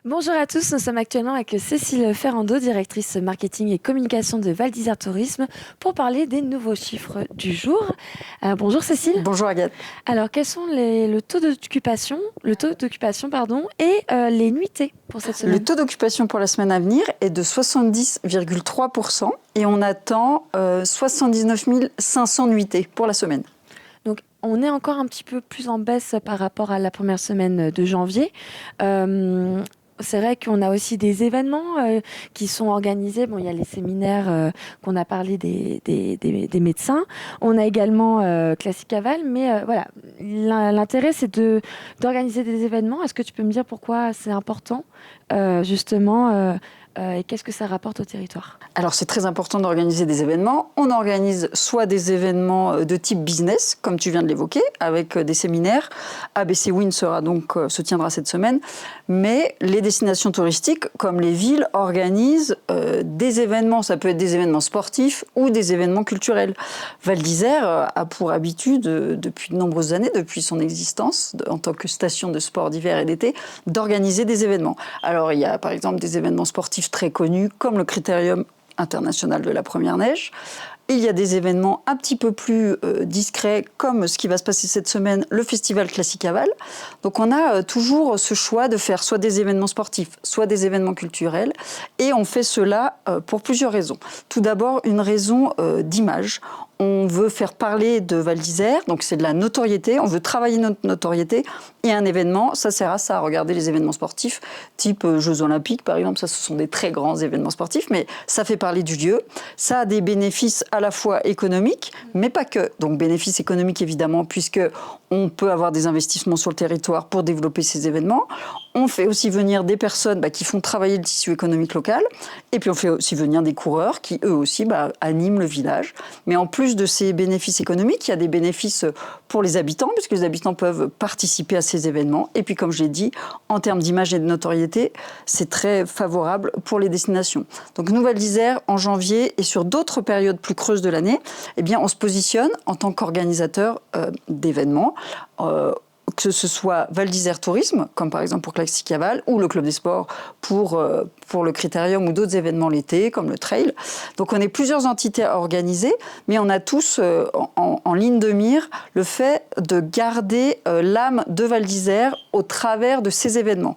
Bonjour à tous, nous sommes actuellement avec Cécile Ferrando, directrice marketing et communication de Val d'Isère Tourisme, pour parler des nouveaux chiffres du jour. Bonjour Cécile. Bonjour Agathe. Alors, quels sont le taux d'occupation, et les nuitées pour cette semaine? Le taux d'occupation pour la semaine à venir est de 70,3% et on attend 79 500 nuitées pour la semaine. Donc, on est encore un petit peu plus en baisse par rapport à la première semaine de janvier. C'est vrai qu'on a aussi des événements qui sont organisés. Bon, il y a les séminaires qu'on a parlé des médecins. On a également Classic Aval, mais voilà, l'intérêt c'est d'organiser des événements. Est-ce que tu peux me dire pourquoi c'est important justement et qu'est-ce que ça rapporte au territoire? Alors c'est très important d'organiser des événements. On organise soit des événements de type business, comme tu viens de l'évoquer, avec des séminaires. ABC Win se tiendra cette semaine. Mais les destinations touristiques, comme les villes, organisent des événements. Ça peut être des événements sportifs ou des événements culturels. Val d'Isère a pour habitude, depuis de nombreuses années, depuis son existence, en tant que station de sport d'hiver et d'été, d'organiser des événements. Alors il y a par exemple des événements sportifs très connus, comme le Critérium international de la première neige. Il y a des événements un petit peu plus discrets, comme ce qui va se passer cette semaine, le Festival Classic Aval. Donc on a toujours ce choix de faire soit des événements sportifs, soit des événements culturels. Et on fait cela pour plusieurs raisons. Tout d'abord, une raison d'image. On veut faire parler de Val d'Isère, donc c'est de la notoriété, on veut travailler notre notoriété. Et un événement, ça sert à ça, à regarder les événements sportifs, type Jeux Olympiques par exemple, ça ce sont des très grands événements sportifs, mais ça fait parler du lieu. Ça a des bénéfices à la fois économiques, mais pas que. Donc bénéfices économiques évidemment, puisque on peut avoir des investissements sur le territoire pour développer ces événements. On fait aussi venir des personnes qui font travailler le tissu économique local. Et puis on fait aussi venir des coureurs qui eux aussi animent le village. Mais en plus de ces bénéfices économiques, il y a des bénéfices pour les habitants, puisque les habitants peuvent participer à ces événements. Et puis comme je l'ai dit, en termes d'image et de notoriété, c'est très favorable pour les destinations. Donc nous, Val d'Isère, en janvier et sur d'autres périodes plus creuses de l'année, eh bien, on se positionne en tant qu'organisateur d'événements. Que ce soit Val d'Isère Tourisme, comme par exemple pour Classic Aval, ou le Club des Sports pour le Critérium ou d'autres événements l'été, comme le Trail. Donc on est plusieurs entités à organiser, mais on a tous en ligne de mire le fait de garder l'âme de Val d'Isère au travers de ces événements.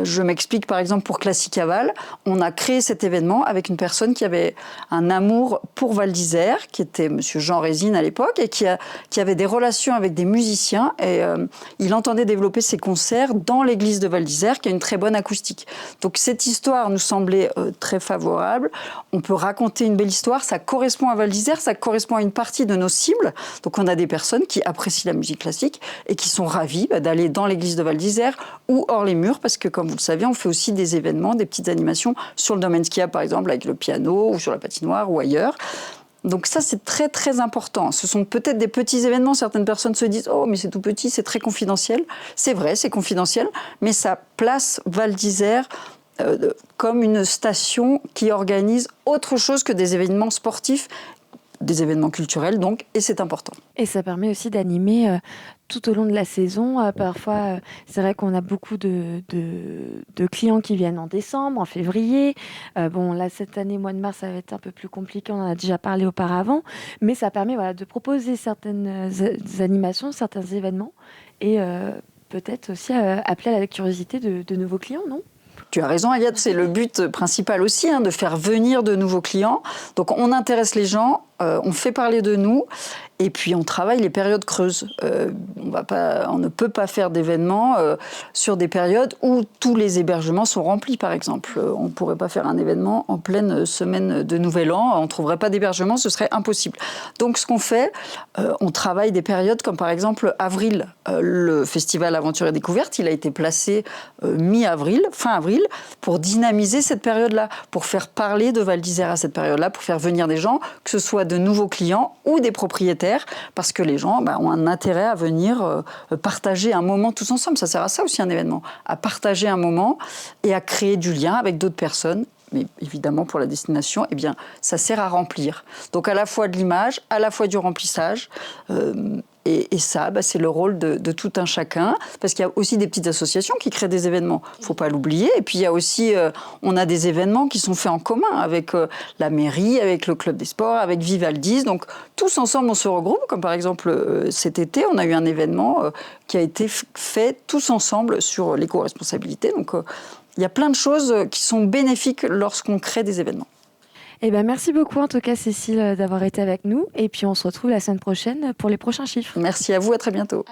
Je m'explique, par exemple, pour Classic Aval, on a créé cet événement avec une personne qui avait un amour pour Val d'Isère, qui était monsieur Jean Résine à l'époque, et qui avait des relations avec des musiciens, et il entendait développer ses concerts dans l'église de Val d'Isère, qui a une très bonne acoustique. Donc cette histoire nous semblait très favorable. On peut raconter une belle histoire, ça correspond à Val d'Isère, ça correspond à une partie de nos cibles. Donc on a des personnes qui apprécient la musique classique et qui sont ravies d'aller dans l'église de Val d'Isère ou hors les murs, parce que comme vous le savez, on fait aussi des événements, des petites animations sur le domaine skiable, par exemple, avec le piano ou sur la patinoire ou ailleurs. Donc ça, c'est très, très important. Ce sont peut-être des petits événements. Certaines personnes se disent « Oh, mais c'est tout petit, c'est très confidentiel ». C'est vrai, c'est confidentiel, mais ça place Val d'Isère comme une station qui organise autre chose que des événements sportifs, des événements culturels donc, et c'est important. Et ça permet aussi d'animer tout au long de la saison. Parfois, c'est vrai qu'on a beaucoup de clients qui viennent en décembre, en février. Bon, là, cette année, mois de mars, ça va être un peu plus compliqué, on en a déjà parlé auparavant. Mais ça permet de proposer certaines animations, certains événements et peut-être aussi appeler à la curiosité de nouveaux clients, non ? Tu as raison, Agathe, c'est le but principal aussi, de faire venir de nouveaux clients. Donc on intéresse les gens, on fait parler de nous, et puis on travaille les périodes creuses. On ne peut pas faire d'événements sur des périodes où tous les hébergements sont remplis, par exemple. On ne pourrait pas faire un événement en pleine semaine de Nouvel An, on ne trouverait pas d'hébergement, ce serait impossible. Donc ce qu'on fait, on travaille des périodes comme par exemple avril. Le festival Aventure et Découverte, il a été placé mi-avril, fin avril, pour dynamiser cette période-là, pour faire parler de Val d'Isère à cette période-là, pour faire venir des gens, que ce soit de nouveaux clients ou des propriétaires, parce que les gens ont un intérêt à venir partager un moment tous ensemble. Ça sert à ça aussi un événement, à partager un moment et à créer du lien avec d'autres personnes mais évidemment pour la destination, eh bien, ça sert à remplir. Donc à la fois de l'image, à la fois du remplissage. Et ça, c'est le rôle de tout un chacun, parce qu'il y a aussi des petites associations qui créent des événements. Il ne faut pas l'oublier. Et puis il y a aussi, on a des événements qui sont faits en commun avec la mairie, avec le club des sports, avec Vivaldi's. Donc tous ensemble, on se regroupe. Comme par exemple cet été, on a eu un événement qui a été fait tous ensemble sur l'éco-responsabilité. Donc il y a plein de choses qui sont bénéfiques lorsqu'on crée des événements. Eh ben, merci beaucoup en tout cas Cécile d'avoir été avec nous et puis on se retrouve la semaine prochaine pour les prochains chiffres. Merci à vous, à très bientôt.